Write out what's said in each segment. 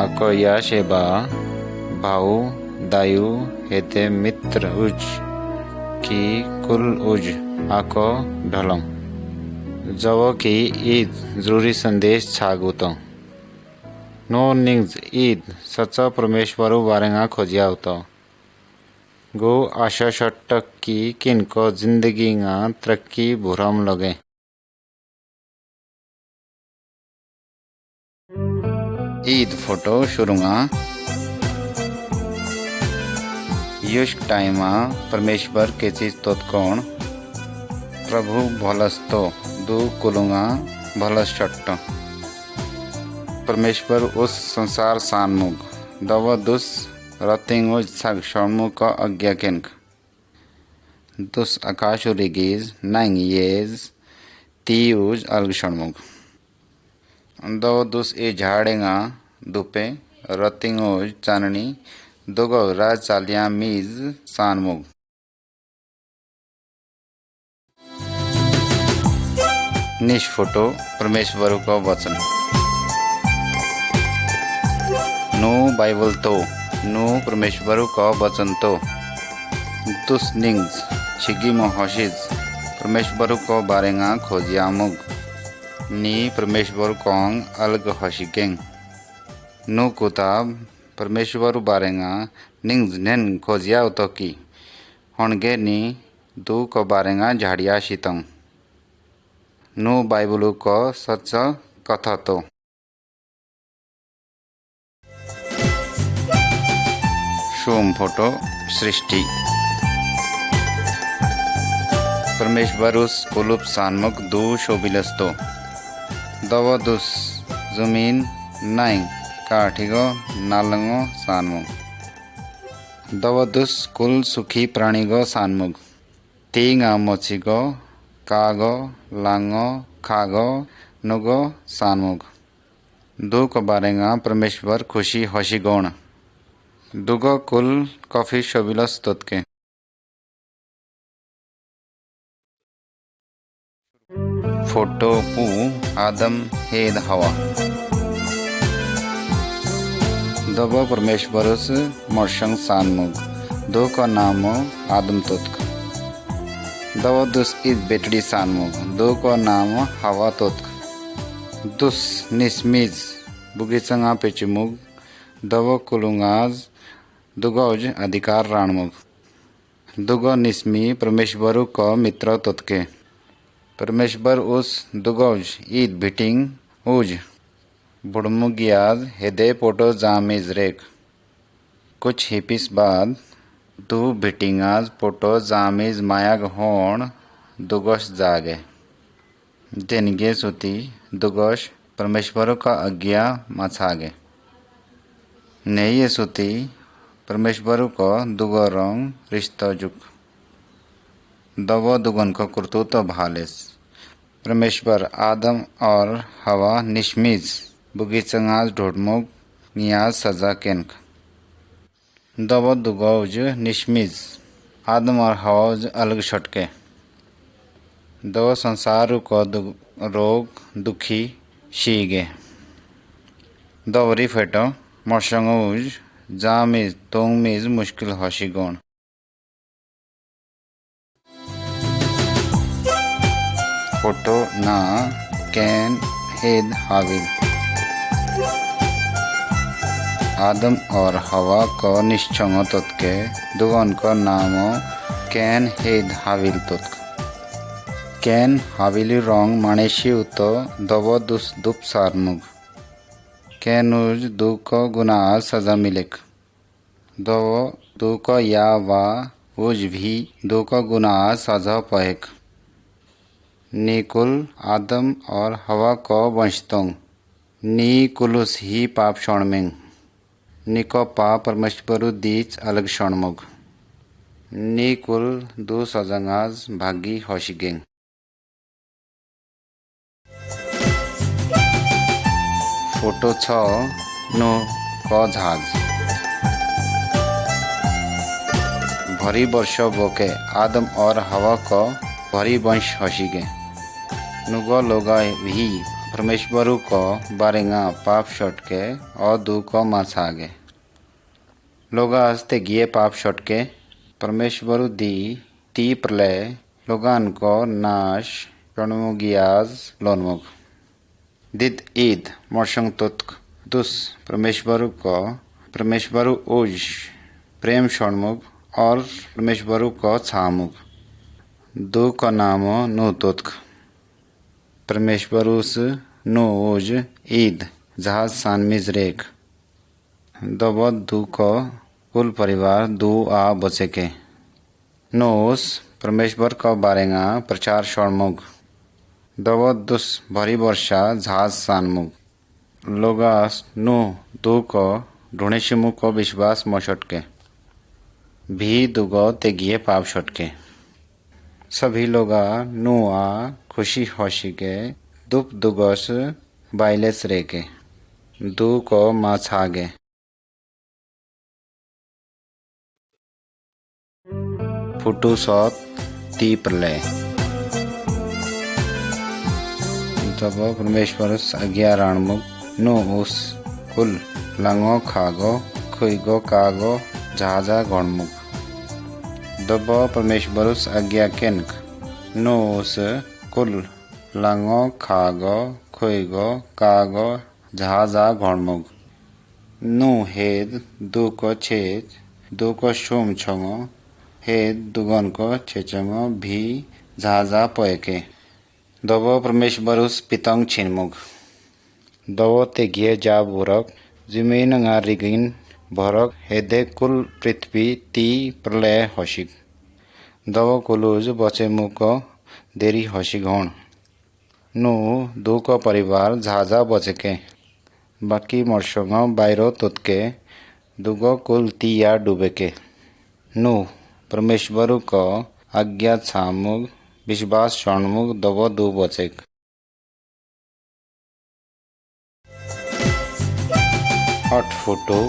आको या शेबा भाऊ दायु हेते मित्र उज की कुल उज आको ढलम जव की ईद जरूरी संदेश छागुतो नो निंग्स ईद सच्चा परमेश्वरु बारेंगा खोजिया होतो गो आशा शट्टक की किनको जिंदगी गा तरक्की भुरम लगे ईद फोटो शुरुंगा युष टाइमा परमेश्वर के चीज तोत्कोण प्रभु भलस्तो दु कुलुंगा भलस शट्ट परमेश्वर उस संसार सानमुग दव दुस रतिंग सग शर्मुक अज्ञा किनक दुस आकाश रिगीज नाइंग येज तीउज अलग शर्मुग दव दुस ए झाड़ेगा दुपे रतिंग चाननी दुगो राज चालिया मीज सानमुग निश फोटो परमेश्वर को वचन नो बाइबल तो नो परमेश्वर का वचन तो दुस निंग्स छिगी मोहशिज परमेश्वर को बारेंगा खोजियामुग नी परमेश्वर कोंग अलग हशिकेंग नो कुताब परमेश्वर बारेंगा निंग्स नेन खोजिया उतो की होंगे नी दू को बारेंगा झाड़िया शीतंग नो बाइबल को सच कथा तो शोम फोटो सृष्टि परमेश्वर उस कुलुप सानमुक दू शोबिलस्तो दव दुस जमीन नाइंग काठिगो नालंगो सानमुग दव दुस कुल सुखी प्राणीगो सानमुग तींगा मोचिगो कागो लांगो खागो नुगो सानमुग दू को बारेंगा परमेश्वर खुशी हसी गौण दुगो कुल कॉफी शोबिलस तोतके फोटो पू आदम हेद हवा दबो परमेश्वरस मर्शंग सानमुग दो का नामो आदम तोतक दबो दुस ईद बेटड़ी सानमुग दो का नाम हवा तोतक दुस निस्मीज बुगिचंगा पेचमुग दबो कुलुंगाज दुगोज अधिकार राणमुग दुगो निस्मी परमेश्वरु को मित्र तोतके परमेश्वर उस दुगोज ईद भिटिंग उज बुड़मुगियाज हेदे पोटो जामिज रेक कुछ हिपिस बाद दु भिटिंगाज पोटो जामिज मायाग होण दुगोश जागे देनगे सुती दुगोश परमेश्वरु का आज्ञा माछागे नहीं सुती परमेश्वर को दुगो रंग रिश्ता जुक दवो दुगन को कुर्तुत भालेस परमेश्वर आदम और हवा निश्मिज बुगिचंगाज ढोडमुग नियाज सजा केनक दवो दुगोज निश्मिज आदम और हवाज अलग छटके दवो संसार को रोग दुखी शीगे दवरी फेटो मर्शंगुज जामिज तोंगमिज मुश्किल हशिगोण फोटो ना कैन हेद हाविल आदम और हवा को निश्चंग तोतके दुगन को नामो कैन हेद हाविल तोतक कैन हाविली रंग मानेशी उतो दबो दुस दुप सारमुग कैनुज दू को गुना सजा मिलेक दो दू को या वा उज भी दू को गुना सजा पहेक निकुल आदम और हवा को वंशतोंग नी कुलुस ही पाप शोणमेंग निको पाप परमेश्वरु दीच अलग शोणमुग नी कुल दू सजंगाज भागी होशिगेंग फोटो छ नो को झाज भरी वर्ष बोके आदम और हवा को भरी वंश हसीगे नुगो लोगा भी परमेश्वरु को बारेंगा पाप शोटके और दू को मासागे लोगा हस्ते गिये पाप शोटके परमेश्वरु दी ती प्रलय लोगान को नाश प्रणमुगियाज लोनमुग दिद ईद मोशंग तुत्क दुस परमेश्वरु उज प्रेम शोणमुग और परमेश्वरु को छामुग दू को नामो नु तुत्क परमेश्वरुस नु उज ईद जहाज सानमिज रेख दबो दू को कुल परिवार दू आ बचे के नोस परमेश्वर को बारेंगा प्रचार शोणमुग दबो दुस भरी वर्षा जहाज सानमुग लोगास नु दू को ढूंढेशिमु को विश्वास मोशटके भी दुगो तेगिए पाप शटके सभी लोगा नु आ खुशी होशी के दुप दुगोस बाइलेस रेके दू को माछागे फुटू सौत ती प्रलय तब परमेश्वर आज्ञा राणमुग नु उस कुल लंगो खागो खुईगो कागो जहाजा गणमुग दबो परमेश्वरुस आज्ञा केनक नु उस कुल लंगो खागो खुईगो कागो जहाजा गणमुग नु हेद दू को छेद दू को शुम छंगो हेद दुगन को छेचंगो भी जहाजा पोएके दबो परमेश्वरुस पितंग छिनमुग दबो ते गिये जा बुरक जमीन nga रिगिन भरक हेदे कुल पृथ्वी ती प्रलय होशिक दबो कुलुज बचे मुको देरी होशिक होण नु दू को परिवार जहाजा बचे के बाकी मर्शोंगो बायरो तुतके दुगो कुल ती या डूबे के नु परमेश्वरु को आज्ञा छामुग विश्वास शोणमुग दबो दू बचेक हट फुटू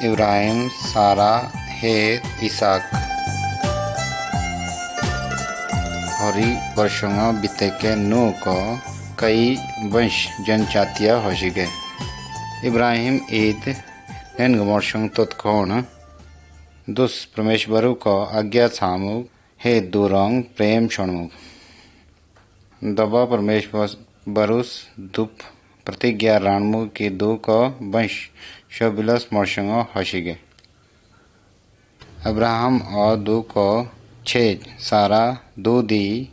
इब्राहिम सारा हेत इसाक हरी वर्षों बीते के नु को कई वंश जनजातियां होशिगे इब्राहिम ईद नेन वर्षों तत्कोण दुस परमेश्वरु को आज्ञा छामुग हे दूरंग प्रेम शोणमुग दबा परमेश्वर बरुस दुप प्रतिज्ञा राणमुग की दू को वंश शोबिलस मोर्शंगो होशिगे अब्राहम और दू को छेज सारा दू दी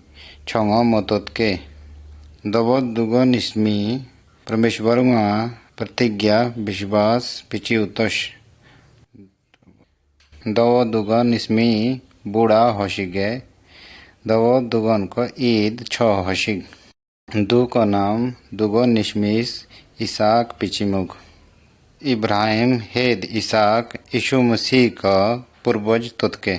छोंगो मतोत के दबो दुगो निस्मी परमेश्वरुंगा प्रतिज्ञा विश्वास पिची उतोष दवो दुगो निस्मी बूढ़ा होशिगे दवो दुगन को ईद छो होशिग दू को नाम दुगो निस्मीस इसाक पिचिमुग इब्राहिम हेद इसाक यीशु मसीह का पूर्वज तुतके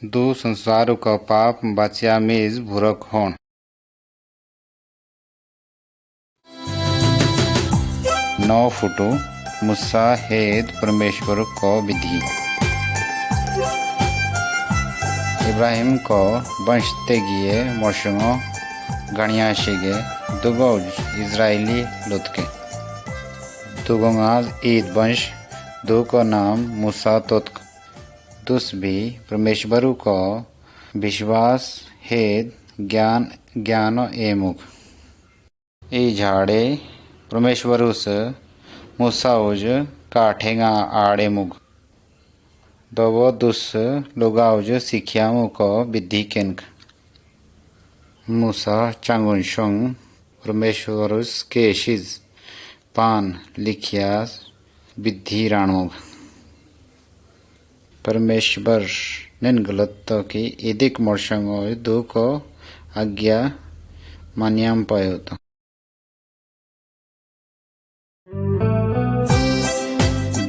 दू संसार का पाप बाचिया मीज भूरक होण नौ फुटू मुसा हेद परमेश्वर को विधि इब्राहिम को वंश तेगिए मोशंगो गणिया शिगे दुगो इजराइली लुतके दुगोंगाज ईद वंश दू को नाम मूसा तुतक दुस भी परमेश्वरु को विश्वास हेद ज्ञानो एमुग ई झाड़े परमेश्वरुस मूसाउज काठेगा आड़े मुग दबो दुस लोगाउज सिखियामु को विधि केनक मूसा चांगुनशोंग परमेश्वरुस केशिज पान लिखियास विधि राणमुग परमेश्वर निन गलत की इदिक मोर्शंगो दू को आज्ञा मान्याम पायोत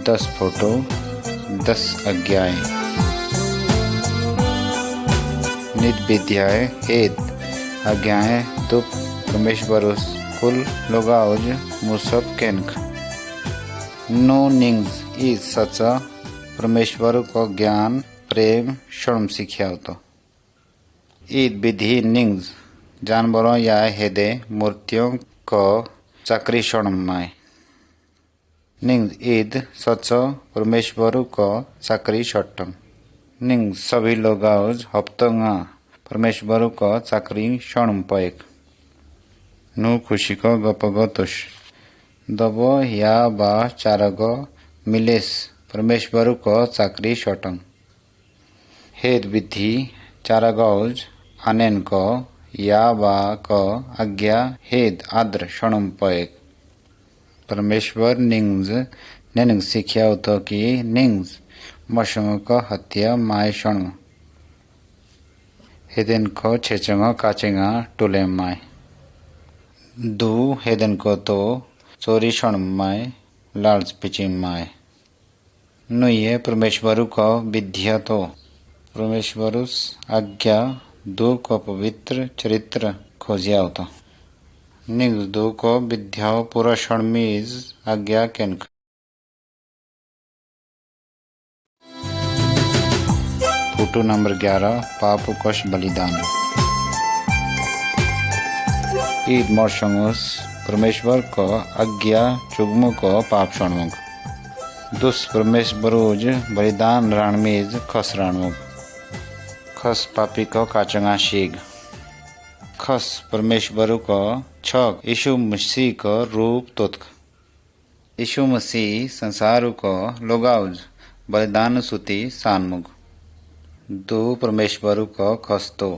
10 फोटो 10 आज्ञाएं नित विद्याएं हेद आज्ञाएं तो परमेश्वरुस कुल लोगाउज मुसब केनक नो निंग्स इस सच्चा परमेश्वर को ज्ञान प्रेम शर्म सिखाओ तो ईद विधि निंग्स जानवरों या हेदे मूर्तियों को चाकरी शरणमाय निंग ईद सच परमेश्वर को चाकरी शटम निंग सभी लोग हफ्तंगा परमेश्वर को चाकरी शरण पयक नु खुशी को गपगो तुष दबो या बा चारगो मिलेस परमेश्वर को चाकरी शटम हेद विधि चारगौज आनेन को या बा को आज्ञा हेद आद्र शणम पयक परमेश्वर निंग्ज नेनिंग सिख्या उतो की निंग्ज मशंग को हत्या माय शण हेदन को छेचंग काचेंगा टुले माय दू हेदन को तो चोरी शण माय लाल्च पिचिंग माय नुये परमेश्वर को विद्या तो परमेश्वरुस आज्ञा दो को पवित्र चरित्र खोजिया होता निंग्ज दो को विद्या पूरा शर्मीज आज्ञा केनक फोटो नंबर 11 पाप कश बलिदान ईद मर्शंगुस परमेश्वर को आज्ञा चुगमु को पाप शरणमुग दुस परमेश्वरोज बलिदान रणमीज खस रणमुग खस पापी को काचंगा शीग खस परमेश्वर को छक यीशु मसीह को रूप तोतक यीशु मसीह संसार को लोगाउज बलिदान सुती सानमुग दो परमेश्वर को खस्तो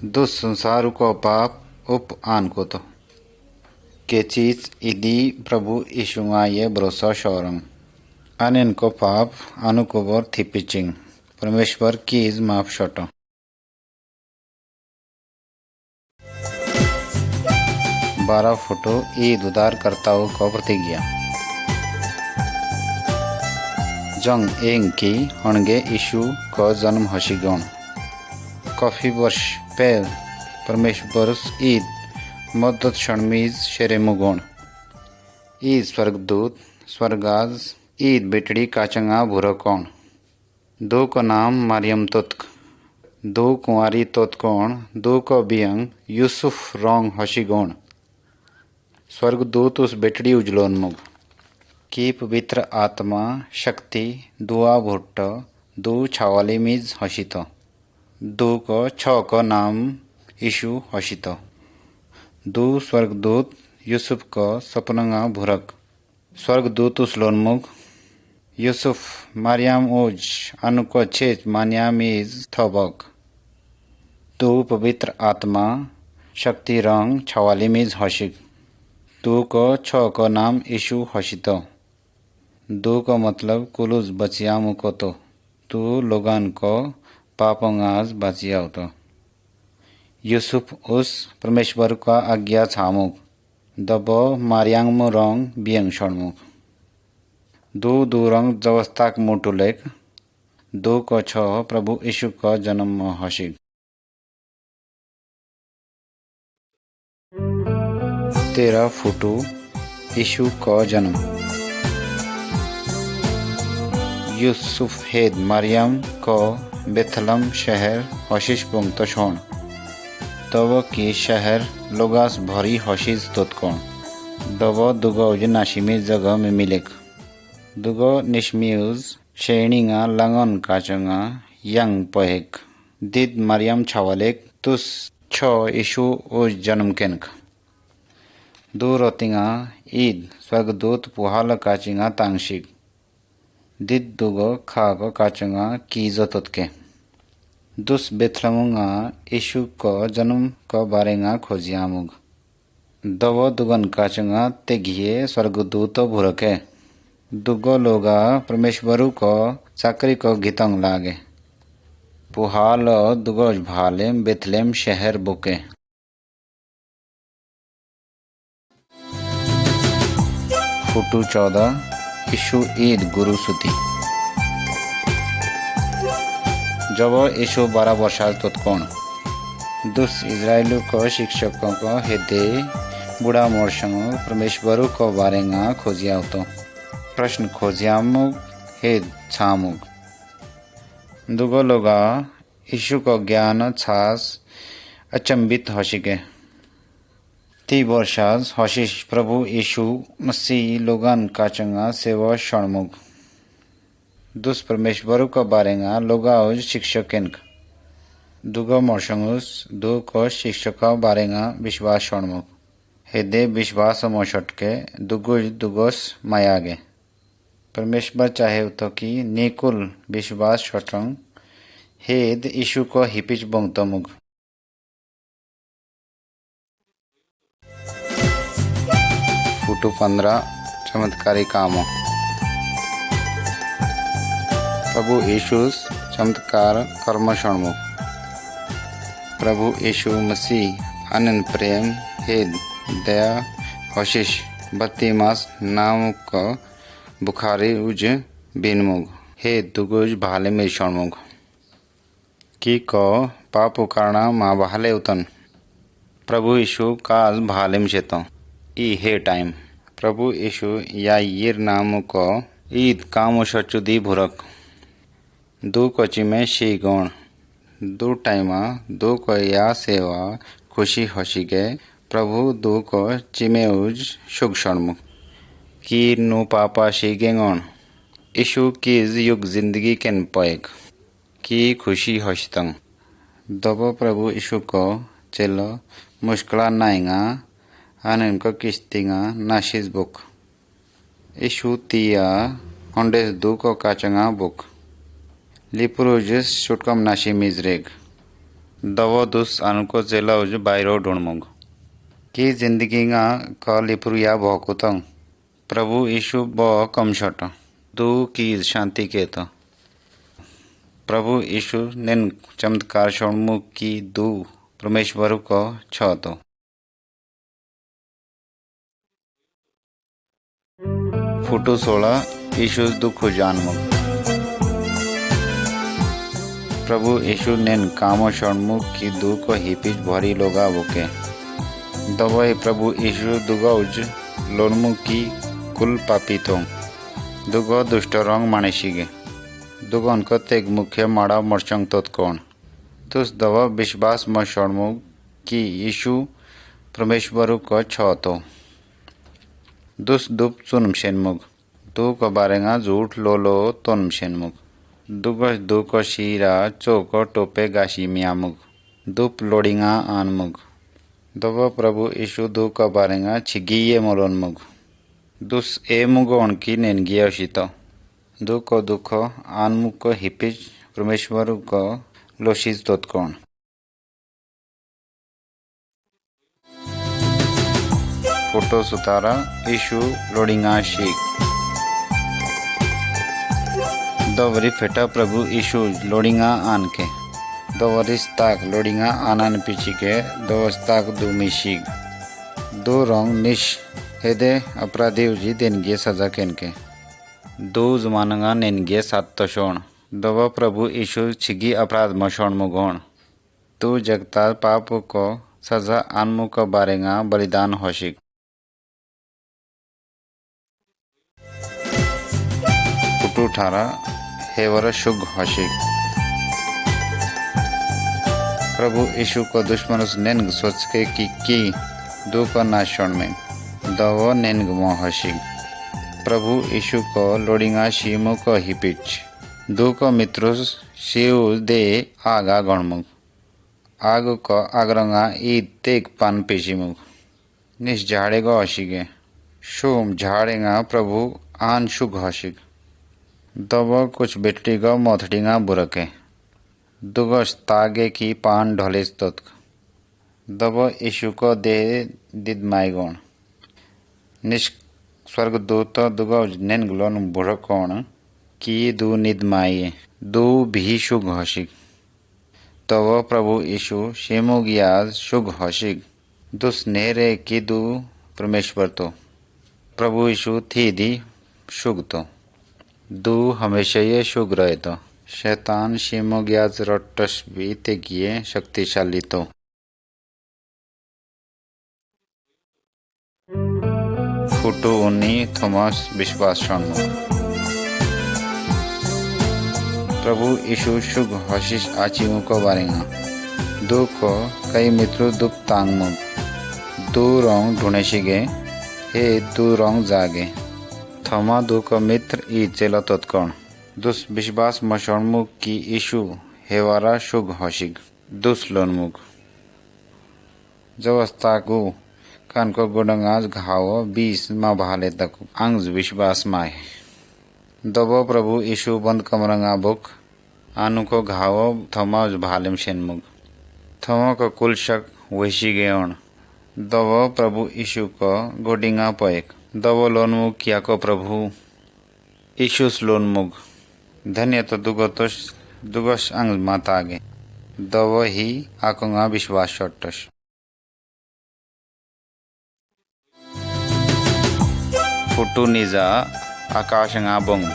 दुस संसार को पाप उप आन को तो के चीज इदी प्रभु यीशु ये भरोसा शौरंग अन को पाप अनुकोबर थी पिचिंग परमेश्वर की इज माफ शटो बारह फोटो ईद उद्धारकर्ताओं को प्रतिज्ञा जंग एंग की हणगे यीशु को जन्म हसीगण काफी वर्ष पहल परमेश्वर ईद मदद शर्मीज शेरेमुगुण ईद स्वर्गदूत स्वर्गाज ईद बेटड़ी काचंगा भूरकोण दो को नाम मारियम तोतक दो कुंवारी तोतकोण दो को बियंग यूसुफ रोंग हसीगोण स्वर्गदूत उस बेटड़ी उजलोन्मुग की पवित्र आत्मा शक्ति दुआ भुट्ट दो छावाली मीज हसीत दो को छ को नाम यीशु हसीत दो स्वर्गदूत यूसुफ को सपनंगा भुरक स्वर्गदूत उसलोन्मुग यूसुफ मारियाम ओज अनुको छेज मान्यामीज थबक दो पवित्र आत्मा शक्ति रंग छवाली मीज हसीक दो को छ को नाम यीशु हसीत दो को मतलब कुलूज बचियामु को तो दो लोगन को पापोंगाज बचिया तो यूसुफ उस परमेश्वर का आज्ञा छामुक दबो मारियांगमु रंग बियंग शर्मुक दो रंग जवस्थाक मुटुलेक दो को छ प्रभु यीशु का जन्म हसीक 13 फोटो यीशु का जन्म यूसुफ हेद मरियम को बेथलम शहर हशीश पुंगतोशोण तब की शहर लोगास भरी हशीज तोतकोण दबो दुगो नाशिमी जगह में मिलेक दुगो निश्मियुज शेणिंगा लंगन काचंगा यंग पहेक दिद मरियम छावलेक तुस छो यीशु ओ जन्म केनक दो रोतिंगा ईद स्वर्गदूत पुहाल काचिंगा तांगशिक दिद दुगो खागो काचंगा कीजो तोतके दुस बेथलमुंगा यीशु को जन्म को बारेंगा खोजियामुग दवो दुगन काचंगा तेगिए स्वर्गदूत भुरके दुगो लोगा परमेश्वरु को चाकरी को गीतंग लागे पुहाल दुगो भालेम बेथलेम शहर बुके फोटो 14 यीशु ईद गुरु सुती जब यीशु 12 वर्षाल तोतकोण दुस इजराइल को शिक्षकों को हेदे बुढ़ा मोरशंग परमेश्वरु को बारेंगा खोजिया तो प्रश्न खोजियामुग हेद छामुग दुगो लोगा यीशु को ज्ञान छास अचंबित हसीके ती वर्षास हशीश प्रभु यीशु मसीह लोगन काचंगा सेवा शरणमुग दुस परमेश्वर का बारेंगा लोगा शिक्षकेंक दुगो मोशंगुस दु को शिक्षक बारेंगा विश्वास शरणमुग हेदे विश्वास मोशटके दुगोस मायागे परमेश्वर चाहे तो कि निकुल विश्वास शटंग हेद यीशु को हिपिच बोंगतमुग फोटो 15 चमत्कारी कामों प्रभु यीशु चमत्कार कर्म शरणमुग प्रभु यीशु मसीह अनंत प्रेम हेद दया हशीश बत्तीमास नाम को बुखारी उज बिनमुग हे दुगुज भाले में शरणमुग की को पाप उकारना माँ भाले उतन प्रभु यीशु काल भाले में चेतो ई हे टाइम प्रभु यीशु या यीर नाम को ईद काम शचुदी भुरक दो कोची में शी गौण दो टाइमा दो को या सेवा खुशी हसी के प्रभु दो को चिमे उज शुग शरणमुग की नो पापा शी गेंगौण यीशु की युग जिंदगी केन पयक की खुशी हसतंग दबो प्रभु यीशु को चलो मुश्किला नाइंगा आनन को किस्तिंगा नाशिस बुक यीशु तिया होंडेस दो को काचंगा बुक लिपुरुजस शुटकम नाशी मिजरेग दवो दुस अनको जेलाउज बायरो ढूंढमुग की जिंदगीगा का लिपुरिया भौकुतंग प्रभु यीशु ब कम शट दो की शांति के तो प्रभु यीशु निन चमत्कार शरणमुग की दो परमेश्वर को छ तो फोटो 16 यीशु दुख जानमुग प्रभु यीशु नेन कामो शरणमुग की दू को हिपिच भरी लोगा बुके दवाई प्रभु यीशु दुगौज लोनमुग की कुल पापी तो दुगो दुष्ट रंग मानेशिगे दुगो उनको तेग मुख्य माड़ा मर्चंग तोत कौन तुस दवा विश्वास म शरणमुग की यीशु परमेश्वर को छ तो दुस दुप चुनम शेनमुग दो को बारेंगा झूठ लोलो तोनम शेनमुग दुगस दो को शीरा चोको टोपे गाशी मियामुग दुप लोडिंगा आनमुग दवा प्रभु यीशु दो को बारेंगा छिगिये मोलोनमुग दुस ए मुगोन की नेनगिया शितो दो को दुखो आनमुग को हिपिज परमेश्वर को लोशिज तोतकोण फोटो 17 यीशु लोडिंगा शीख दवरी फेटा प्रभु यीशु लोडिंगा आन के दवरिस ताक लोडिंगा आनन पीछी के दवस्ताक दुमी शीख दो रंग निश हेदे अपराधी उजी देनगे सजा केन के दो जमानगा नेनगे सात तोषोण दवा प्रभु यीशु छिगी अपराध मशोण मुगोण तू जगता पाप को सजा आनमु को बारेंगा बलिदान होशिक फोटो 18 हेवर शुग होशिक प्रभु यीशु को दुश्मन नेन्ग सोच के की दो को नाशोण में दवो नेन्ग मो होशिक प्रभु यीशु को लोडिंगा शीमो को हिपिच दो को मित्रुस शिव दे आगा गणमुग आग को आगरंगा ईद तेग पान पेशीमुग निश झाड़ेगा हशिगे शोम झाड़ेगा प्रभु आन शुग हशिग दब कुछ बेटलीगा मोथड़ीगा बुरके दुगस तागे की पान ढलेस तत्क दब यीशु को दे दिदमाईगोण निश स्वर्ग दूत दुगो नेनगलोन बुरकोण की दू निदमाई दू भी शुग हशिग तव प्रभु यीशु शेमुगियाज शुग हशिग दुस नेरे की दू परमेश्वर तो प्रभु यीशु थी दी शुग तो दू हमेशा ये शुग रहे तो शैतान शेमुगियाज रट्टस भी तेगिए शक्तिशाली तो फोटो 19 थॉमस विश्वास शरणमुग प्रभु यीशु शुग हशिश आचिमु को बारेंगा दो को कई मित्रों दुप तांगमुग तू रंग ढूंढे शिगे हे तू रंग जागे थमा दू को मित्र ई चेला तत्कोण दुस विश्वास मशोणमुग की ईशु हेवारा शुग हशिग दुस लोनमुग जवस्तागु कान को गुडंगाज घाव 20 मा भाले तक अंग्ज विश्वास माय दबो प्रभु ईशु बंद कमरंगा बुक आनु को घाव थमाज भालेम शेनमुग थमा को कुल शक वैशी गेण दबो प्रभु ईशु को गोडिंगा पोएक दबो लोनमुग किया को प्रभु ईशुस लोनमुग धन्य तो दुगोश अंग मातागे दबो ही आकुंगा विश्वास शोटश फुटू निजा आकाशंगा बोंग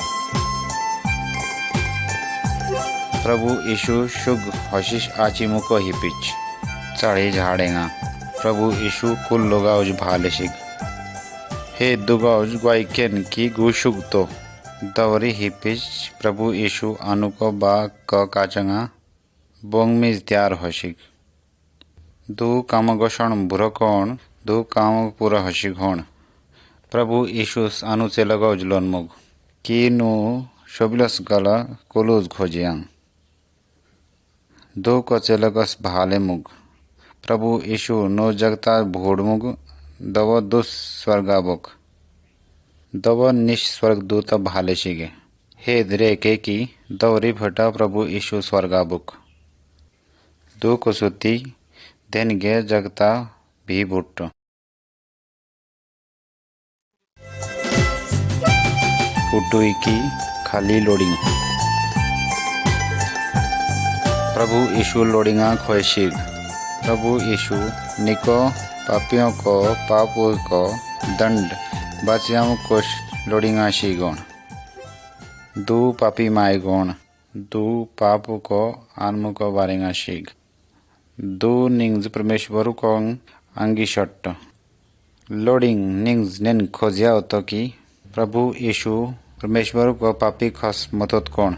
प्रभु यीशु शुग हशिश आचिमु को हिपिच चढ़े झाड़ेगा प्रभु यीशु कुल लोगाउज भालेशिग हे दुगाउज ग्वाइकेन की गुशुग तो दवरी हिपिच प्रभु यीशु अनु को बा क काचंगा बोंग में त्यार हशिग दु काम गोषण बुरो कोण दु काम पूरा हशिग होण प्रभु यीशुस अनु से लगाओ जलोन मुग की नु शोबिलस गला कोलोज खोजियांग दो को चेलगस भाले मुग प्रभु यीशु नो जगता भोड़ मुग दव दुस स्वर्गाबुक दव निश स्वर्ग दूत भाले शिगे हे द्रे के की दवरी भटा प्रभु यीशु स्वर्गाबुक दो को सुती देन गे जगता भी बुट्टो फुटुई की खाली लोडिंग प्रभु यीशु लोडिंगा खोशिग प्रभु यीशु निको पापियों को पापों को दंड बच्चियों को लोडिंगा शिगोण दू पापी माय गोण दू पाप को आनमु को बारेंगा शिग दू निंग्ज परमेश्वर को अंगी शट्ट लोडिंग निंग्ज नेन खोजिया तो की प्रभु यीशु परमेश्वर को पापी खस मतोत कोण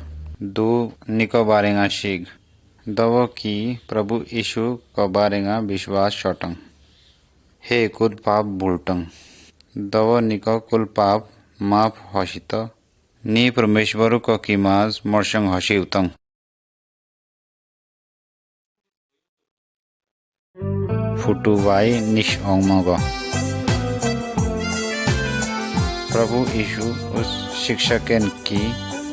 दू निको बारेंगा शिग दवो की प्रभु यीशु को बारेंगा विश्वास शोटंग हे कुल पाप भूलटंग दवो निको कुल पाप माफ हशित नी परमेश्वर को कीमाज मोर्शंग हशी उतंग फुटुवाई निश ओंगमगो प्रभु यीशु उस शिक्षकन की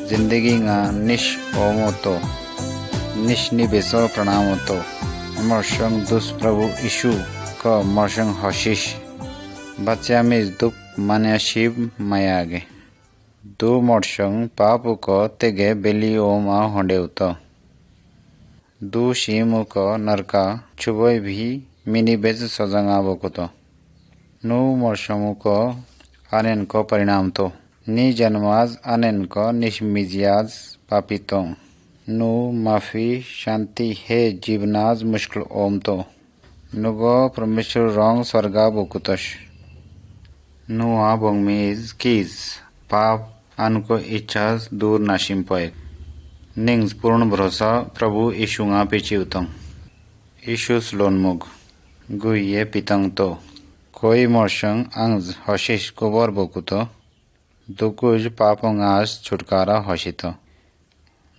जिंदगी का निश ओमोतो निश निबेसो प्रणामोतो मर्शंग दुस प्रभु यीशु का मर्शंग हशिश बच्चा में दुख मान्या शिव मायागे दो मर्शंग पाप को तेगे बेली ओमा होंडे उतो दो शिमु को नरका चुबोय भी मिनी बेज सजंगा बोकुतो नो मर्शमु को अनेन को परिणाम तो नी जन्माज अनेन को निशमिजियाज पापितो नु माफी शांति है जीवनाज मुश्किल ओम तो नुगो परमेश्वर रंग स्वर्गा बुकुतश नु आबोंग मीज कीज पाप अनको इच्छाज दूर नाशिम पोए निंग्स पूर्ण भरोसा प्रभु यीशुंगा पिचिउतंग यीशुस लोनमुग गुये पितंग तो कोई मोर्शंग अंग्ज हशिश कुबर बोकुतो दुकुज पापोंगास छुटकारा हशितो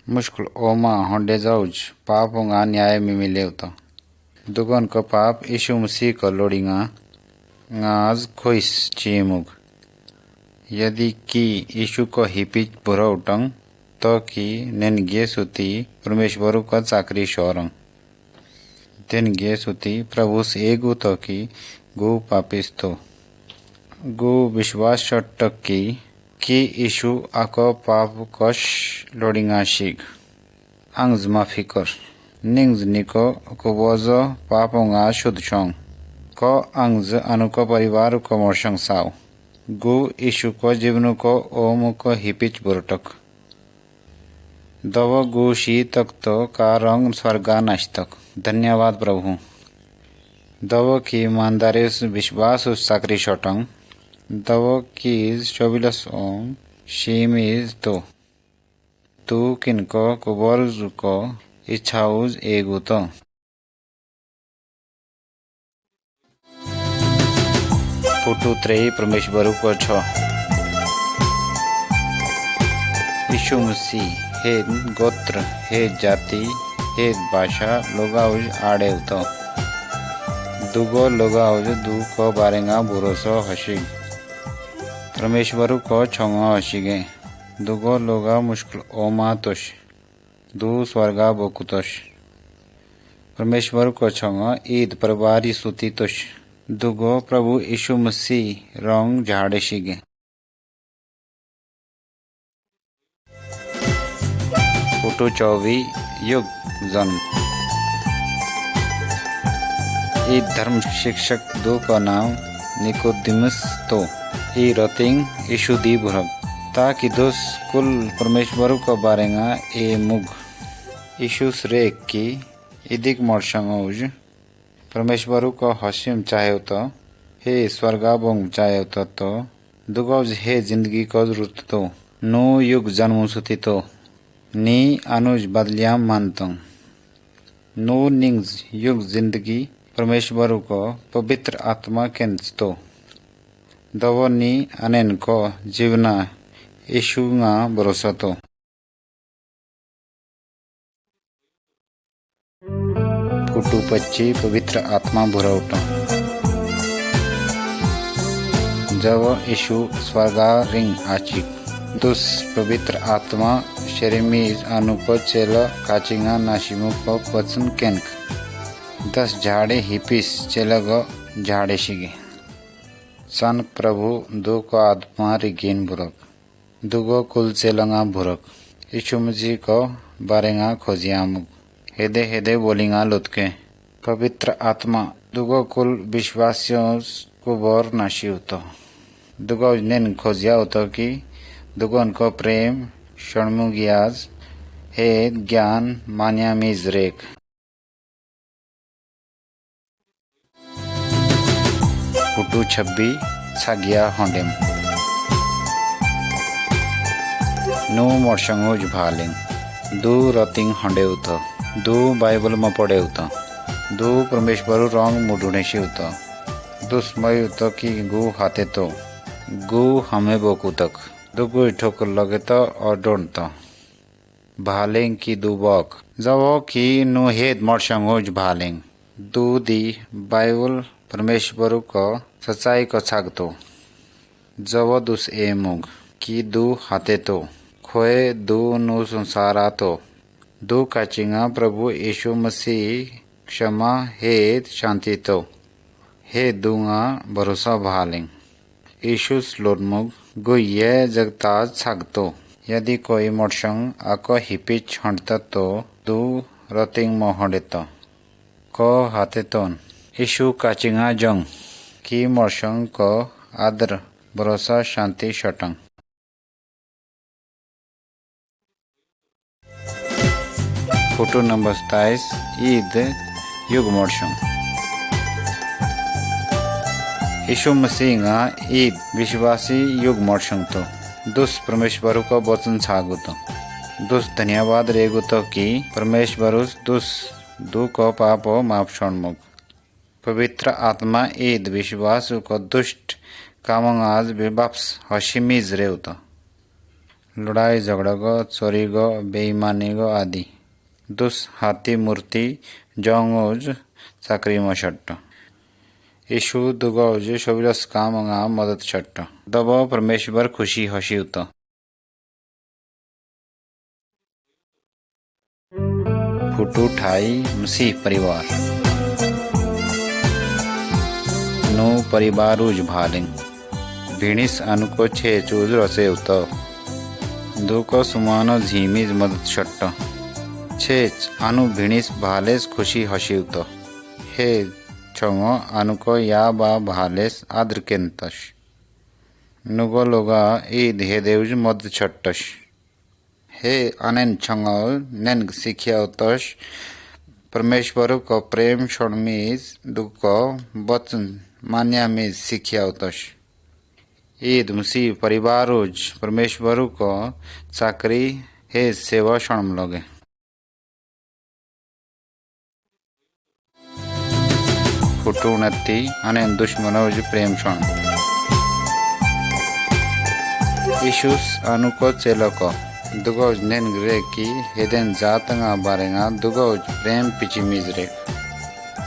मुश्किल ओमा होंडे जाउज पापोंगा न्याय में मिलेवतो दुगन को पाप यीशु मसीह को लोडिंगा गाज खोइस चीमुग यदि की यीशु को हिपिच बुरा उटंग तो की नेनगे सुती परमेश्वर को चाकरी शोरंग देनगे सुती प्रभु से एगु तो की गु पापिस्तो गु विश्वास शटक की यीशु आको पाप कश लोडिंगा शिग अंग्ज माफी कर निंग्ज निको कुबोजो पापोंगा शुद्ध शोंग को अंग्ज अनुको परिवार को मोर्शंग साव गु यीशु को जीवनु को ओम को हिपिच बुरटक दव गु शी तक तो का रंग स्वर्गा नाश्तक धन्यवाद प्रभु दवो की ईमानदारी विश्वास उस साकरी शोटंग दवो की शोबिलस ओम शीमीज तू किनको कुबोर्ज को इच्छाउज एगु तो फोटो 3 परमेश्वर को छ यीशु मसीह हे गोत्र हे जाति हे भाषा लोगाउज आड़े उतो दुगो लोगाउज दू को बारेंगा भरोसा हशी परमेश्वर को छंगा हशीगे दुगो लोगा मुश्किल ओमा तोश दू स्वर्गा बोकुतोश परमेश्वर को छंगा ईद परवारी सुती तोश दुगो प्रभु यीशु मसीह रंग झाड़े शिगे फोटो 24 युग जन्म ई धर्म शिक्षक दो का नाम निकोदिमस तो ई रतिंग यीशु दी भुरग ताकि दोस कुल परमेश्वर को बारेंगा ए मुग यीशु श्रेक की इदिक मोर्शंगोज परमेश्वर को हसीम चाहे तो हे स्वर्गा बोंग चाहे तो दुगोज हे जिंदगी को जरूरत तो नो युग जन्म सुती तो नी अनुज बदलियाम मानता नो निंग्स युग जिंदगी परमेश्वर को पवित्र आत्मा केंद्र तो दवो नी अनेन को जीवना यीशुंगा भरोसा तो फोटो 25 पवित्र आत्मा भुरौटा जब यीशु स्वर्गा रिंग आची दुस पवित्र आत्मा शरीमीज अनुको चेला काचिंगा नाशिमो को वचन केंक 10 झाड़े हिपिस चेला गो झाड़े शिगे सन प्रभु दो को आत्मा रिगेन भुरक दुगो कुल चेलंगा भुरक यीशु मसीह को बारेंगा खोजियामुग हेदे हेदे बोलिंगा लुतके पवित्र आत्मा दुगो कुल विश्वासियों को बोर नाशी होतो दुगो नेन खोजिया होतो कि दुगोन को प्रेम शर्मुगियाज हे ज्ञान मान्या मिजरेक फोटो 26 छागिया होंडेम नो मोर्शंगोज भालें दो रतिंग होंडे उतो दो बाइबल में पढ़े उतो दो परमेश्वर रंग मुडुनेशी उतो दुस्मय उतो कि गु हाथे तो गु हमें बोकु तक दुगु ठोकर लगे तो और डोन तो भालें की दो बॉक जब की नो हेद मोर्शंगोज भालें दो दी बाइबल परमेश्वर को सच्चाई को छाग तो जब दुस ए मुग की दो हाथे तो खोए दो नो संसारा तो दो काचिंगा प्रभु यीशु मसीह क्षमा हेत शांति तो हे दूंगा भरोसा भालें यीशु स्लोडमुग गु ये जगताज छाग तो यदि कोई मोर्शंग आको हिपिच हंडता तो दो रतिंग मोहंडेता को हाथे तोन यीशु काचिंगा जंग की मोर्शंग को आदर भरोसा शांति शटंग फोटो नंबर 27 ईद युग मोर्शंग यीशु मसीह ईद विश्वासी युग मोर्शंग तो दुस परमेश्वर को वचन छागु तो दुस धन्यवाद रेगु तो कि परमेश्वर दुस दु को पापो माफ छोड़मुग पवित्र आत्मा ईद विश्वास को दुष्ट कामंग आज विवाप्स हशिमीज रेव तो लड़ाई झगड़ा गो चोरी गो बेईमानी गो आदि दुस हाथी मूर्ति जोंगोज चाकरी मशट्ट यीशु दुगोज शोविरस कामंगा मदद छट्ट दबो परमेश्वर खुशी हसी उतो फोटो 28 मसीह परिवार नो परिवार उज भालिंग भिणिस अनुको छे चूज रसे उतो दो को सुमानो झीमीज मदद छट्ट छेच अनु भिणिस भालेस खुशी हसी उतो हे छंगो अनुको या बा भालेस आद्र केंतश नुगो लोगा ईद हे देवज मद छट्टश हे अनेन छंगो नेन सिखिया उतोश परमेश्वर को प्रेम शोणमीज दुको वचन मान्या में सिखिया उतोश ईद मसीह परिवारोज परमेश्वर को चाकरी हे सेवा शोणम लोगे फोटो 29 अने दुश्मनोज प्रेम क्षण Isus anuko celoko dugoj nen greki heden zatanga barenga dugoj prem pichimizre.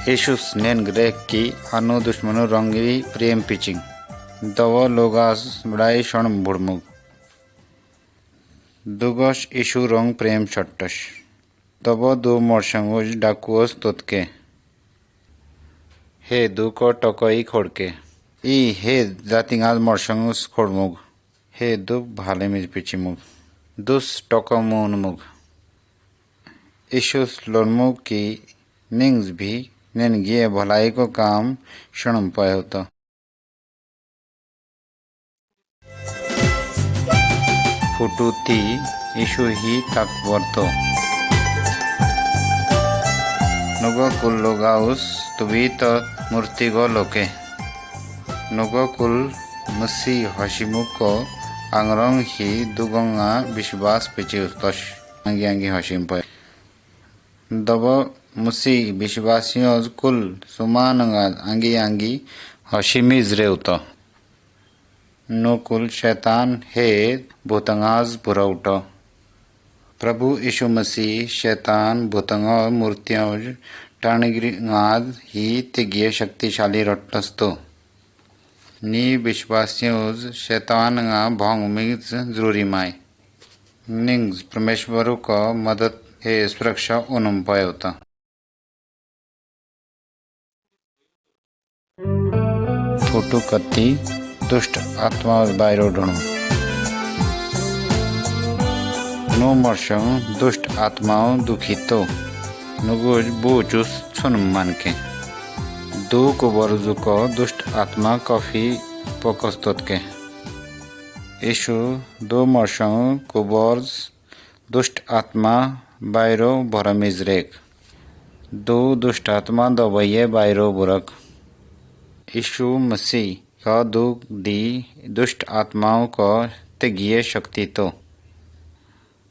Isus nen greki anu dushmanu rongi prem piching. Dawa logas bड़ाई shon budmug. Dugos isu rong prem shottosh. Dawa du morsangoj dakuos totke. He du ko tokoi khorke. I he zatingaz morsangus khormug. He du bhalemiz pichimug. Dus tokamunmug. Isus lormug ki nings भी nen gie भलाई को काम शणम पाए होता. फुटुती issue ही तक वर्तो. नुगो कुल लोगाउस तुबीत मूर्ति गो लोके. नुगो कुल मसी हशिमु को अंगरंग ही दुगोंगा विश्वास पिचे उस्तोश अंगी अंगी हशिम पाए. दबो मुसी विश्वासियों कुल सुमानंगा अंगी अंगी हशिमिज रेउतो. नो कुल शैतान हे भूतंगाज पुरौटो. प्रभु यीशु मसीह शैतान भूतंगा मूर्तियों टाणिग्रिंगाज ही तिगिए शक्तिशाली रट्टस्तो. नी विश्वासियों शैतानंगा भोंगमिज जरूरी माय. निंग्स परमेश्वरों को मदद हे सुरक्षा उन्म पाए होता. फोटो कत्ती दुष्ट आत्मा बायरो ढूंढो. नो मर्शं दुष्ट आत्माओं दुखितो नुगुज बूचुस छुन मन के. दो को बरजु को दुष्ट आत्मा कॉफी पोकस्तोत के. यीशु दो मर्शं को बर्ज दुष्ट आत्मा बायरो भरमिजरेक. दो दुष्ट आत्मा दबइये बायरो बुरक. यीशु मसीह का दुख दी दुष्ट आत्माओं को तिगिए शक्ति तो.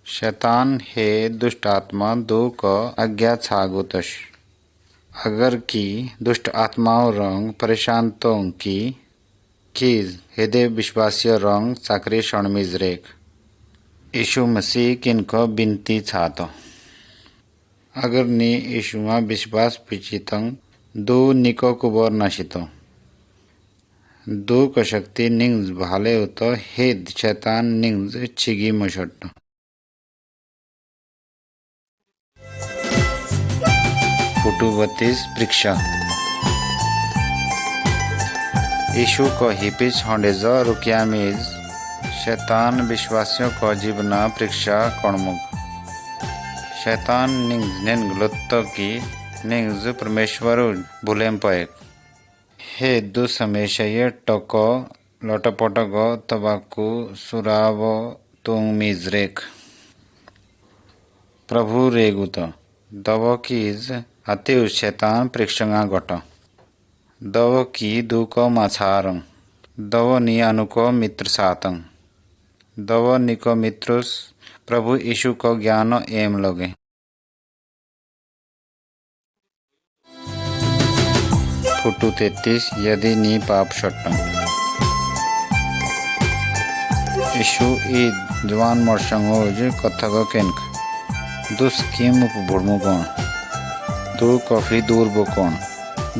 शैतान है दुष्ट आत्मा दो को आज्ञा छागुतश. अगर की दुष्ट आत्माओं रंग परेशानतों की हृदय विश्वासीय रंग चाकरी शर्मिजरेक. यीशु मसीह किनको बिनती छातो. अगर नी यीशुमा विश्वास पिचितंग दो निको कुबर नशितो. दो का शक्ति निंग्स भाले होतो हे शैतान निंग्स चिगी मशट्टो. फुटुबतीस परीक्षा. यीशु को हिपिच होंडेजो रुकियामीज शैतान विश्वासियों को जीवना परीक्षा कोणमुग. शैतान निंग्स नेन गलत्तो की निंग्स परमेश्वर बुलेम पाएक. हे दु समेशये टोको लोटोपोटोगो तबाकू सुरावो तुंग मिजरेक. प्रभु रेगुतो दवो कीज अतिव शैतान परीक्षंगा गोटो. दवो की दु को माछारंग. दवो नी अनुको मित्र सातंग. दवो निको मित्रुस प्रभु यीशु को ज्ञानो एम लोगे. फुटू 33 यदि नी पाप शट्टं. यीशु ई जवान मर्शंगोज कथगो केनक. दुस कीम उपबुड़मु कोण. दो कॉफी दूर बो कोण.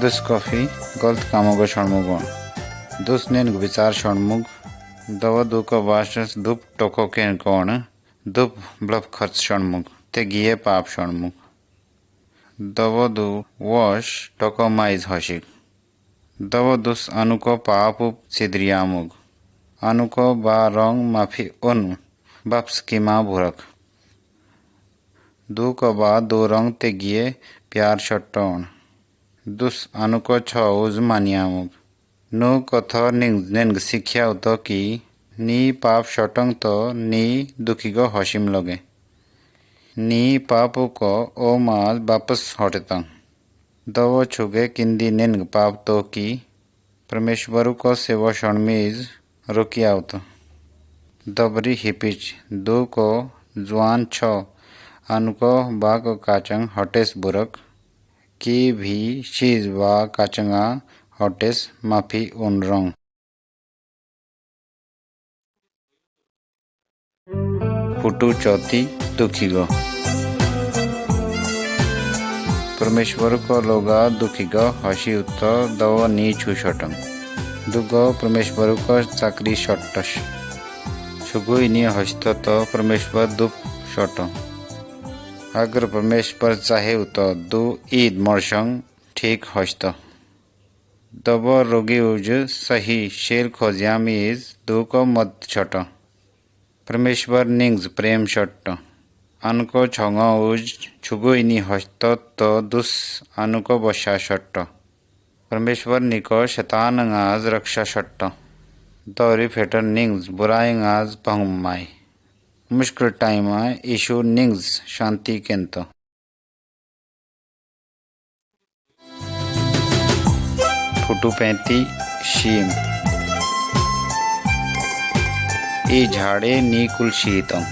दुस कॉफी गलत कामों को शरणमुग कोण. दुस नेन विचार शरणमुग. दवा दो को वाशस दुप टोको केन कोण. दुप ब्लफ खर्च शरणमुग ते गिये पाप शरणमुग. दवो दु वॉश टोको माइज हशिक. दवो दुस अनुको पाप सिद्रियामुग. अनुको बा रंग माफी उन बाप्स की माँ भुरक. दो को बा दो रंग ते गिये प्यार शट्टोन. दुस अनुको छौज मानियामुग. नो कथो निंग सिख्या उतो की नी पाप शटंग तो नी दुखी को हशिम लगे. नी पापो को ओ माल वापस हटतंग. दवो छुगे किंदी निंग पाप तो की परमेश्वरु को सेवा शर्मीज रोकी आवतो. दबरी हिपिच दो को जुआन छो अनुको बा को काचंग हटेस बुरक की भी चीज बा काचंगा हटेस माफी उन रंग. फुटू चौथी दुखी गो परमेश्वर को लोगा दुखी गो हसी उत्तर दव नी छू शटम दुगो परमेश्वर को चाकरी शटस छुगुई नी हस्त तो परमेश्वर दुप शट अगर परमेश्वर चाहे तो दु ईद मर्शंग ठीक हस्त दब रोगी उज सही शेर खोजियामीज दु को मत छट परमेश्वर निंग्स प्रेम शट अनको छंग उज छुगुइनी हस्त तो दुस अनको बसा शट परमेश्वर निको शैतान आज रक्षा शट दौरी फेटर निंग्स बुराई आज पहुमाई मुश्किल टाइम ईशु निंग्स शांति केंतो फुटू 35 शीम ई झाड़े नी कुल शीतम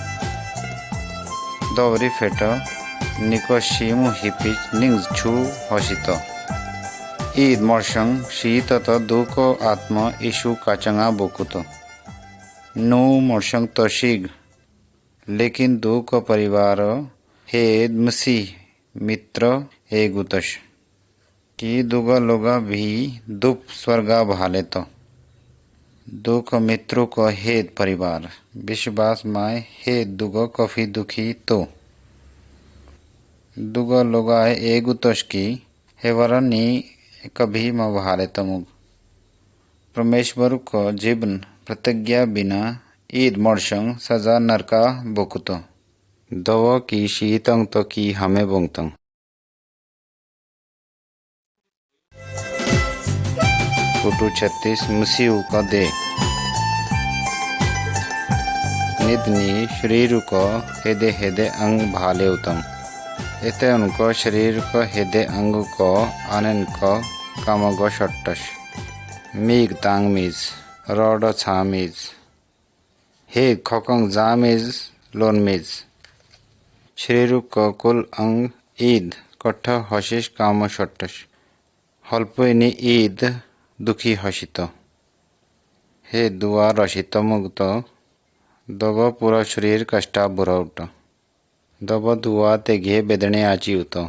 दौरी फेटो निको शीमु हिपिच निंग्स छू हसितो ईद मर्शंग शीत तो दुको आत्मा ईशु काचंगा बोकुतो नु मर्शंग तो शीग लेकिन दु को परिवार हेद मसीह मित्र एगुतश कि दुगा लोगा भी दुप स्वर्गा भाले तो दु को मित्रों को हेद परिवार विश्वास माय हेद दुगो कफी दुखी तो दुगो लोगा एगुतश की हेवरनी कभी म भाले तमुग परमेश्वर को जीवन प्रतिज्ञा बिना ईद मर्शंग सजा नरका बोकुतो दवा की शीतंग तो की हमें बोंगतंग फुटू 36 मसीह का दे निदनी शरीर को हेदे हेदे अंग भाले उतम इते उनको शरीर को हेदे अंग को आनंद को कामगो शट्टश मीग तांग मीज रोडो छामीज हे खोकंग जामीज लोन मीज शरीर को कुल अंग ईद कट्ठ हशिश काम शट्टश हल्पुइनी ईद दुखी हसितो हे दुआ रसितो मुगतो दबो पूरा शरीर कष्टा बुराउटो दबो दुआ ते घे बेदने आची उतो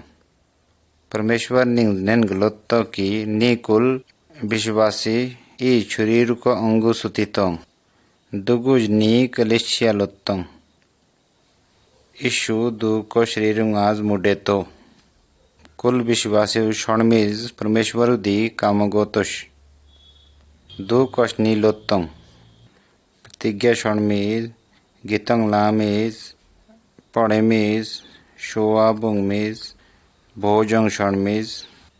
परमेश्वर निंगनेन गलोत्तो की निकुल विश्वासी ई शरीर को अंगु सुतितो दुगुज नी कलिशिया लोत्तो ईशु दु को शरीर आज मुडे तो कुल विश्वासी शर्मीज परमेश्वर दी कामगोतोश दु कष्नी लोत्तों प्रतिज्ञा शर्मीज गीतंग लामीज पड़ेमीज शोआबुंगमीज भोजंग शर्मीज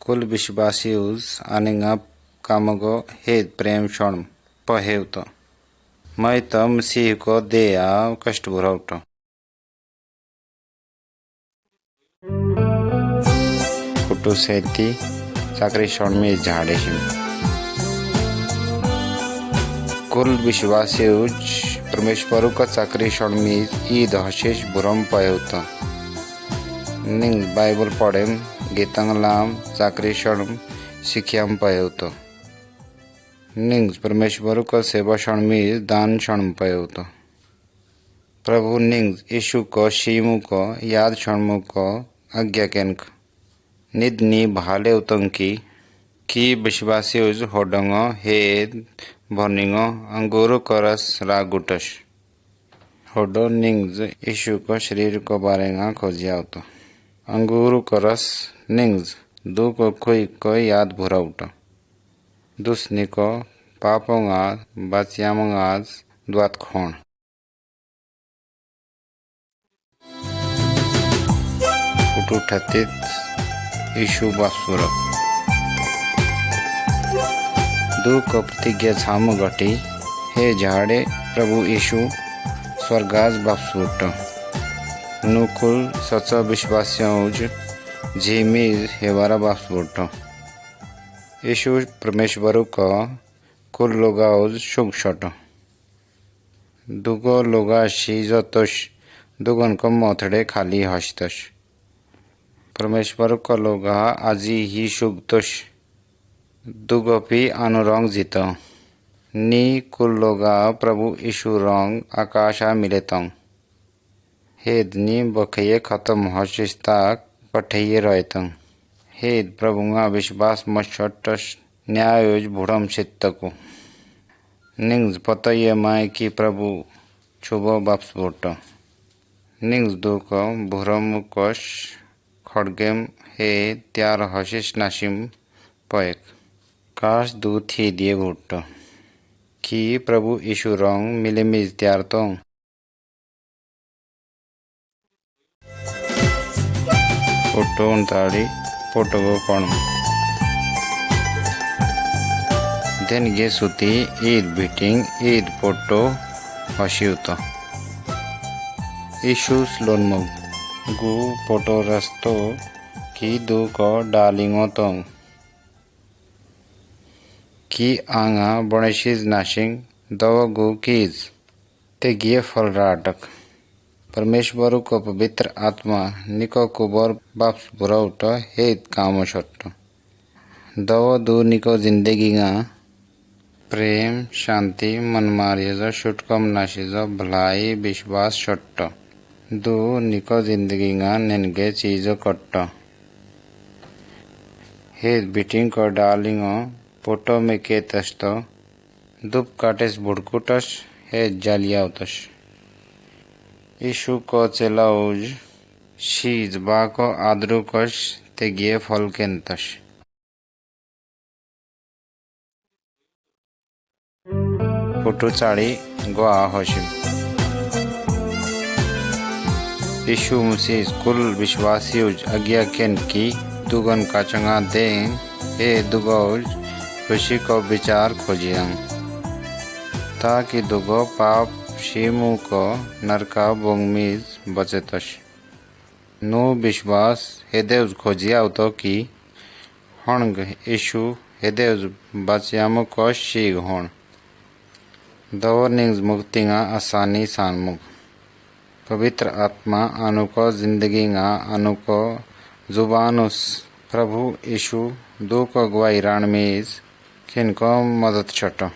कुल विश्वासी उस आनेगा कामगो हेद प्रेम शर्म पहेवतो मैं तो मसीह को दे आव कष्ट बुराउटो फुटू 37 चाकरी शर्मीज झाड़े कुल विश्वासी उच परमेश्वर का चाकरी शर्मीज ईद हशेष बुरम पयउतो निंग बाइबल पढ़ेम गीतंग लाम चाकरी शर्म सिखियाम पयउतो निंग परमेश्वर का सेवा शर्मीज दान शर्म पयउतो प्रभु निंग यीशु को शीमु को याद शर्मु को आज्ञा केनक निदनी भाले उतंकी की विश्वासी उज होडंगो हेद भनिंगो अंगूर को रस रागुटश होडो निंग्ज यीशु को शरीर को बारेगा खोजिया तो अंगूर को रस निंग्ज दु को कोई याद भुरा उठो दुसनी को पापोंगाज बाचियामंगाज द्वात खोण फुटू 38 यीशु बासुरक दु को प्रतिज्ञा छाम गटी हे झाड़े प्रभु यीशु स्वर्गाज बापसूट नुकुल सच्चा विश्वासियों झीमीज हेवारा बापसूट यीशु परमेश्वर को कुल लोगाउज शुग शट दुगो लोगा शीजतोश दुगन को मोथड़े खाली हस्तश परमेश्वर को लोगा आजी ही शुगतोश दुगोपी अनुरंग जीतो नी कुल लोगा प्रभु यीशु रंग आकाशा मिलेतों हेद नी बखये खत्म होशिस ताक पठये रहतंग। हेद प्रभुंगा विश्वास मशटस न्यायोज भुड़म सित्तको। निंग्स पतये माय की प्रभु छुबो बाप्स बोटो। निंग्स दुको भुरम कोश खड़गेम हे त्यार हशिस नाशिम पयक। काश दू थी दिए भुट्टो कि प्रभु यीशु रंग मिलेमिज त्यार तो फोटो उनताड़ी फोटो को कौन देन ये सुती ईद बीटिंग ईद फोटो हशिउतो यीशु स्लोनमुग गु फोटो रस्तो की दू को डालिंगो तो की आंगा बणेशिज नाशिंग दव गु कीज ते गिये फल राटक। परमेश्वर को पवित्र आत्मा निको कुबर बाप्स बुराउट हेत कामो छट्टो। दव दू निको जिंदगीगा प्रेम शांति मनमार्य शुटकम नाशिज भलाई विश्वास छट्टो। दू निको जिंदगीगा निनगे चीजो कट्टो। हेत बिटिंग को डालिंगो फोटो में के तस्तो दुप काटेस बुड़कुटस हेत जालियाउतस। यीशु को चेलाउज शीज बाको आद्रुकस ते गिये फल केंतस। फोटो चाड़ी गोआ होशिम यीशु मसीह स्कूल विश्वासियोज आज्ञा केन की दुगन काचंगा दें हे दुगोज खुशी को विचार खोजियं ताकि दुगो पाप शीमु को नरका बोंगमीज बचेतश। नो विश्वास हेदेव खोजिया तो की हणग यीशु हेदेव बचियामु को शीग होण दो निंग्स मुक्तिंगा आसानी सानमुग। पवित्र आत्मा अनुको जिंदगीगा अनुको जुबानुस प्रभु यीशु दो को गवाई राणमीज किनको मदद छटो।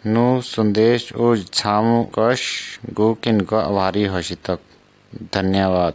नु संदेश उज छामु कश गु किनको आभारी हसी तक। धन्यवाद।